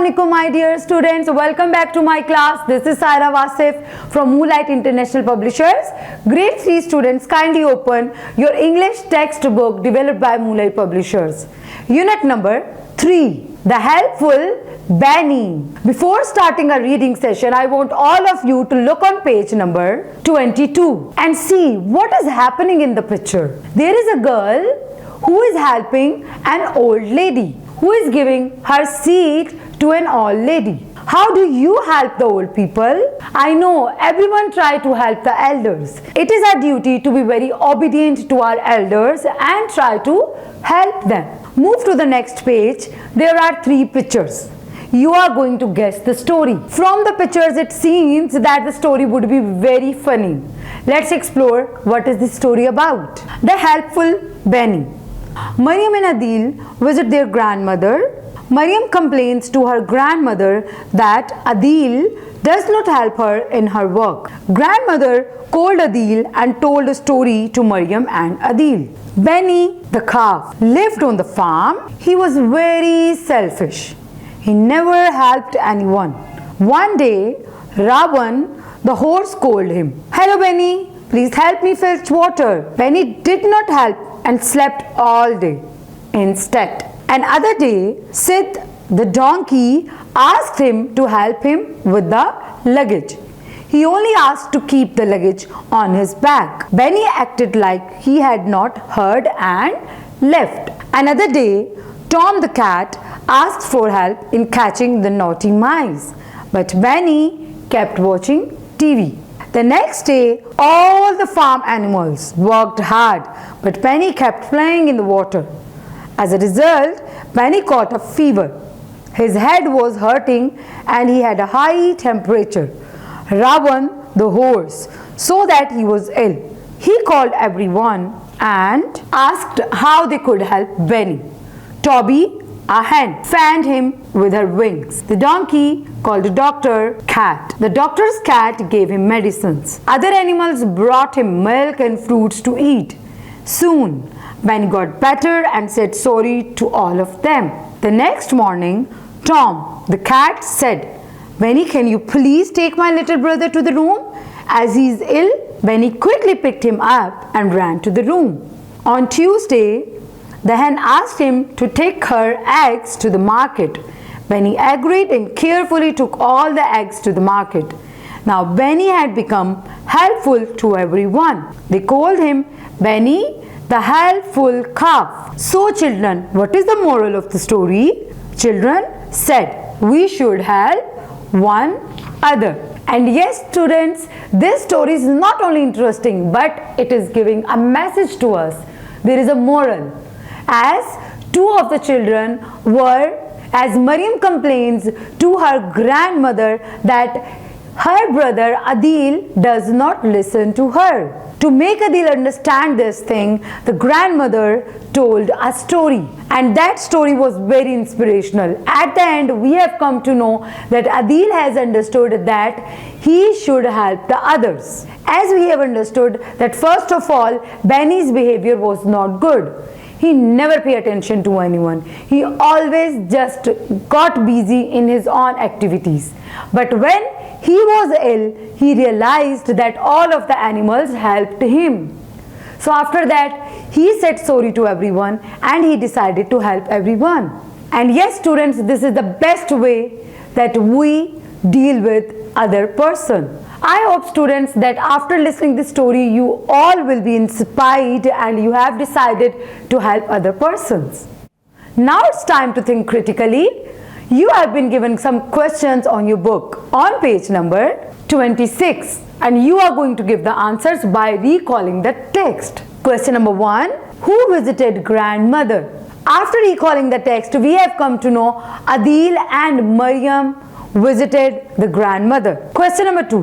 Assalamualaikum my dear students, welcome back to my class. This is Saira Wasif from Moonlight International Publishers. Grade 3 students, kindly open your English textbook developed by Moonlight Publishers. Unit number 3, The Helpful Benny. Before starting our reading session, I want all of you to look on page number 22 and see what is happening in the picture. There is a girl who is helping an old lady, who is giving her seat to an old lady. How do you help the old people? I know everyone try to help the elders. It is our duty to be very obedient to our elders and try to help them. Move to the next page. There are 3 pictures. You are going to guess the story. From the pictures it seems that the story would be very funny. Let's explore what is the story about. The Helpful Benny. Mariam and Adil visit their grandmother. Mariam complains to her grandmother that Adil does not help her in her work. Grandmother called Adil and told a story to Mariam and Adil. Benny, the calf, lived on the farm. He was very selfish. He never helped anyone. One day, Ravan, the horse, called him. "Hello Benny, please help me fetch water." Benny did not help and slept all day. Instead, another day, Sid, the donkey, asked him to help him with the luggage. He only asked to keep the luggage on his back. Benny acted like he had not heard and left. Another day, Tom the cat asked for help in catching the naughty mice, but Benny kept watching TV. The next day, all the farm animals worked hard, but Benny kept playing in the water. As a result, Benny caught a fever. His head was hurting and he had a high temperature. Ravan, the horse, saw that he was ill. He called everyone and asked how they could help Benny. Toby, a hen, fanned him with her wings. The donkey called a doctor cat. The doctor's cat gave him medicines. Other animals brought him milk and fruits to eat. Soon, Benny got better and said sorry to all of them. The next morning, Tom, the cat, said, "Benny, can you please take my little brother to the room as he is ill?" Benny quickly picked him up and ran to the room. On Tuesday, the hen asked him to take her eggs to the market. Benny agreed and carefully took all the eggs to the market. Now Benny had become helpful to everyone. They called him Benny, the helpful calf. So children, what is the moral of the story? Children said we should help one another. And yes students, this story is not only interesting but it is giving a message to us. There is a moral. As 2 of the children were, as Mariam complains to her grandmother that her brother Adil does not listen to her. To make Adil understand this thing, the grandmother told a story, and that story was very inspirational. At the end, we have come to know that Adil has understood that he should help the others. As we have understood that first of all, Benny's behavior was not good. He never paid attention to anyone. He always just got busy in his own activities. But when he was ill, he realized that all of the animals helped him. So after that, he said sorry to everyone and he decided to help everyone. And yes students, this is the best way that we deal with other person. I hope students that after listening this story, you all will be inspired and you have decided to help other persons. Now it's time to think critically. You have been given some questions on your book on page number 26 and you are going to give the answers by recalling the text. Question number 1. Who visited grandmother? After recalling the text, we have come to know Adil and Mariam visited the grandmother. Question number 2.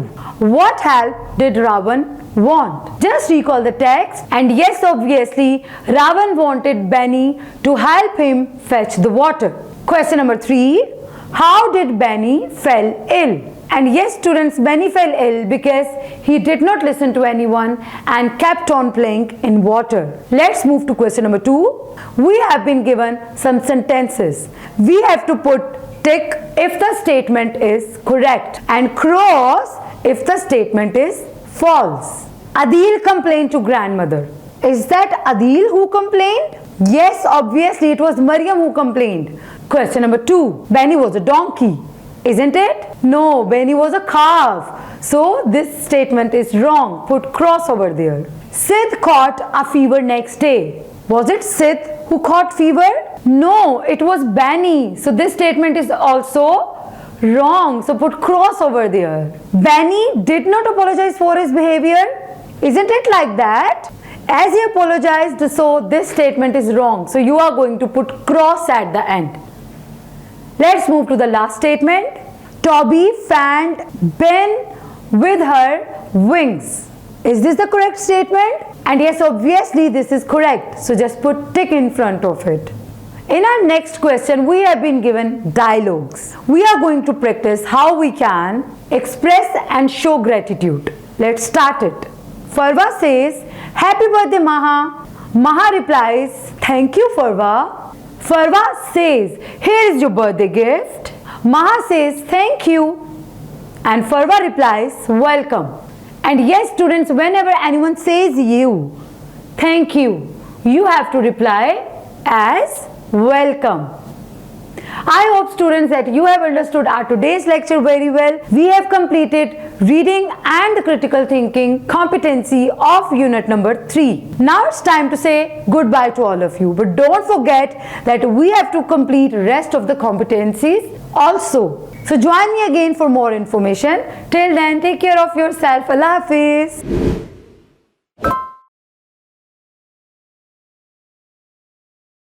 What help did Ravan want? Just recall the text and yes, obviously Ravan wanted Benny to help him fetch the water. Question number 3. How did Benny fell ill? And yes students, Benny fell ill because he did not listen to anyone and kept on playing in water. Let's move to question number 2. We have been given some sentences. We have to put tick if the statement is correct and cross if the statement is false. Adil complained to grandmother. Is that Adil who complained? Yes, obviously it was Maryam who complained. Question number 2. Benny was a donkey. Isn't it? No, Benny was a calf. So this statement is wrong. Put cross over there. Sid caught a fever next day. Was it Sid who caught fever? No, it was Benny. So this statement is also wrong. So put cross over there. Benny did not apologize for his behavior. Isn't it like that? As he apologized, so this statement is wrong. So you are going to put cross at the end. Let's move to the last statement. Toby fanned Ben with her wings. Is this the correct statement? And yes, obviously this is correct. So just put tick in front of it. In our next question, we have been given dialogues. We are going to practice how we can express and show gratitude. Let's start it. Farwa says, "Happy birthday, Maha." Maha replies, "Thank you, Farwa." Farwa says, "Here is your birthday gift." Maha says, "Thank you." And Farwa replies, "Welcome." And yes, students, whenever anyone says you, thank you, you have to reply as welcome. I hope, students, that you have understood our today's lecture very well. We have completed reading and critical thinking competency of unit number 3. Now it's time to say goodbye to all of you. But don't forget that we have to complete rest of the competencies also. So join me again for more information. Till then, take care of yourself. Allah Hafiz.